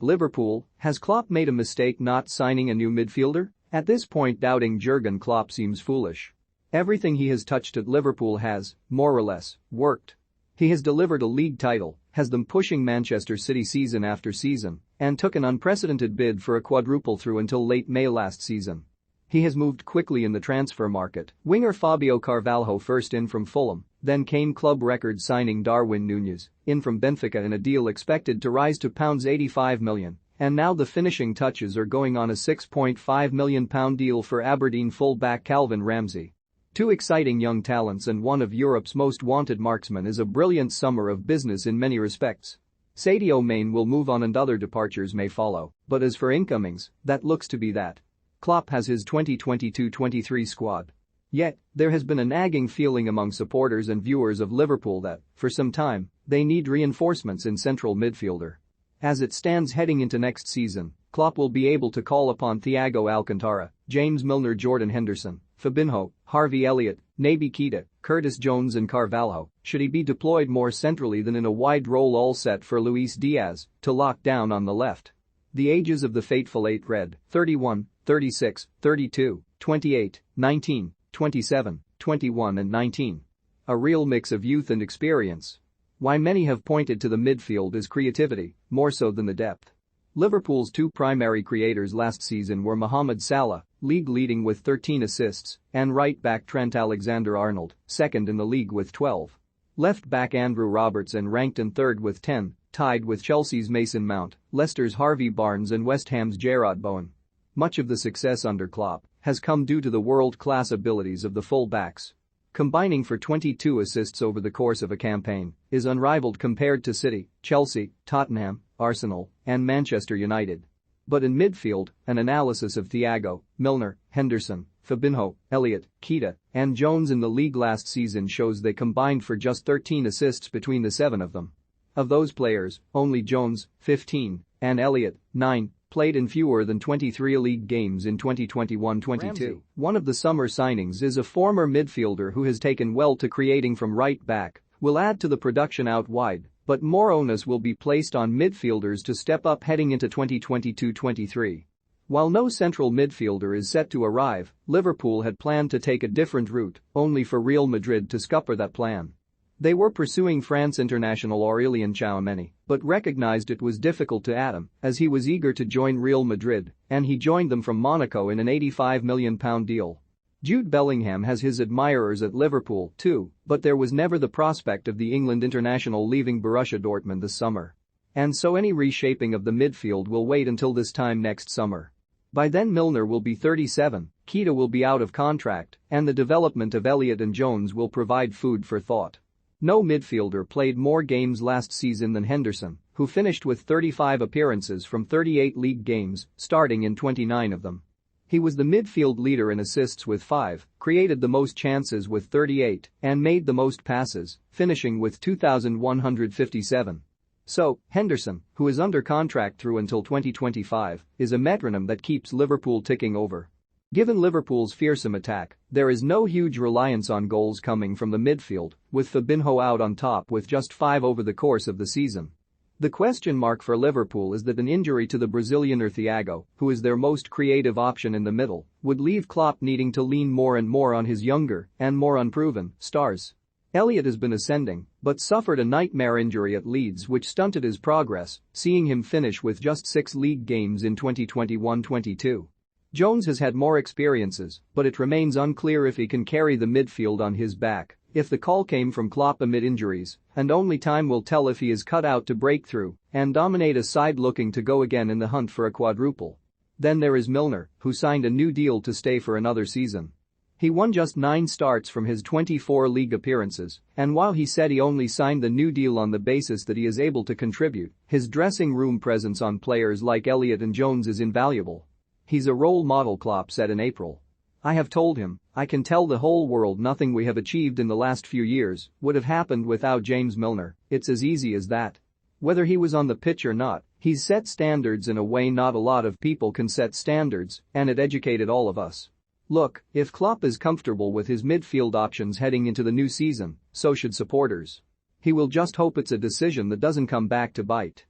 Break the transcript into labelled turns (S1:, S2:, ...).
S1: Liverpool, has Klopp made a mistake not signing a new midfielder? At this point, doubting Jurgen Klopp seems foolish. Everything he has touched at Liverpool has, more or less, worked. He has delivered a league title, has them pushing Manchester City season after season, and took an unprecedented bid for a quadruple through until late May last season. He has moved quickly in the transfer market. Winger Fabio Carvalho first in from Fulham, then came club record signing Darwin Núñez, in from Benfica in a deal expected to rise to £85 million, and now the finishing touches are going on a £6.5 million deal for Aberdeen full-back Calvin Ramsey. Two exciting young talents and one of Europe's most wanted marksmen is a brilliant summer of business in many respects. Sadio Mane will move on and other departures may follow, but as for incomings, that looks to be that. Klopp has his 2022-23 squad. Yet, there has been a nagging feeling among supporters and viewers of Liverpool that, for some time, they need reinforcements in central midfielder. As it stands heading into next season, Klopp will be able to call upon Thiago Alcantara, James Milner, Jordan Henderson, Fabinho, Harvey Elliott, Naby Keita, Curtis Jones and Carvalho, should he be deployed more centrally than in a wide role all set for Luis Diaz to lock down on the left. The ages of the fateful eight read 31, 36, 32, 28, 19, 27, 21 and 19. A real mix of youth and experience. Why many have pointed to the midfield is creativity, more so than the depth. Liverpool's two primary creators last season were Mohamed Salah, league-leading with 13 assists, and right-back Trent Alexander-Arnold, second in the league with 12. Left-back Andrew Robertson ranked in third with 10, tied with Chelsea's Mason Mount, Leicester's Harvey Barnes and West Ham's Jarrod Bowen. Much of the success under Klopp has come due to the world-class abilities of the full-backs. Combining for 22 assists over the course of a campaign is unrivaled compared to City, Chelsea, Tottenham, Arsenal, and Manchester United. But in midfield, an analysis of Thiago, Milner, Henderson, Fabinho, Elliott, Keita, and Jones in the league last season shows they combined for just 13 assists between the seven of them. Of those players, only Jones, 15, and Elliott, 9, played in fewer than 23 league games in 2021-22. One of the summer signings is a former midfielder who has taken well to creating from right back, will add to the production out wide, but more onus will be placed on midfielders to step up heading into 2022-23. While no central midfielder is set to arrive, Liverpool had planned to take a different route, only for Real Madrid to scupper that plan. They were pursuing France international Aurélien Tchouaméni, but recognized it was difficult to add him, as he was eager to join Real Madrid, and he joined them from Monaco in an £85 million deal. Jude Bellingham has his admirers at Liverpool too, but there was never the prospect of the England international leaving Borussia Dortmund this summer. And so any reshaping of the midfield will wait until this time next summer. By then Milner will be 37, Keita will be out of contract, and the development of Elliott and Jones will provide food for thought. No midfielder played more games last season than Henderson, who finished with 35 appearances from 38 league games, starting in 29 of them. He was the midfield leader in assists with 5, created the most chances with 38, and made the most passes, finishing with 2,157. So, Henderson, who is under contract through until 2025, is a metronome that keeps Liverpool ticking over. Given Liverpool's fearsome attack, there is no huge reliance on goals coming from the midfield, with Fabinho out on top with just 5 over the course of the season. The question mark for Liverpool is that an injury to the Brazilianer Thiago, who is their most creative option in the middle, would leave Klopp needing to lean more and more on his younger and more unproven stars. Elliott has been ascending, but suffered a nightmare injury at Leeds which stunted his progress, seeing him finish with just 6 league games in 2021-22. Jones has had more experiences, but it remains unclear if he can carry the midfield on his back. If the call came from Klopp amid injuries, and only time will tell if he is cut out to break through and dominate a side looking to go again in the hunt for a quadruple. Then there is Milner, who signed a new deal to stay for another season. He won just 9 starts from his 24 league appearances, and while he said he only signed the new deal on the basis that he is able to contribute, his dressing room presence on players like Elliott and Jones is invaluable. He's a role model, Klopp said in April. I have told him, I can tell the whole world nothing we have achieved in the last few years would have happened without James Milner, it's as easy as that. Whether he was on the pitch or not, he's set standards in a way not a lot of people can set standards, and it educated all of us. Look, if Klopp is comfortable with his midfield options heading into the new season, so should supporters. He will just hope it's a decision that doesn't come back to bite.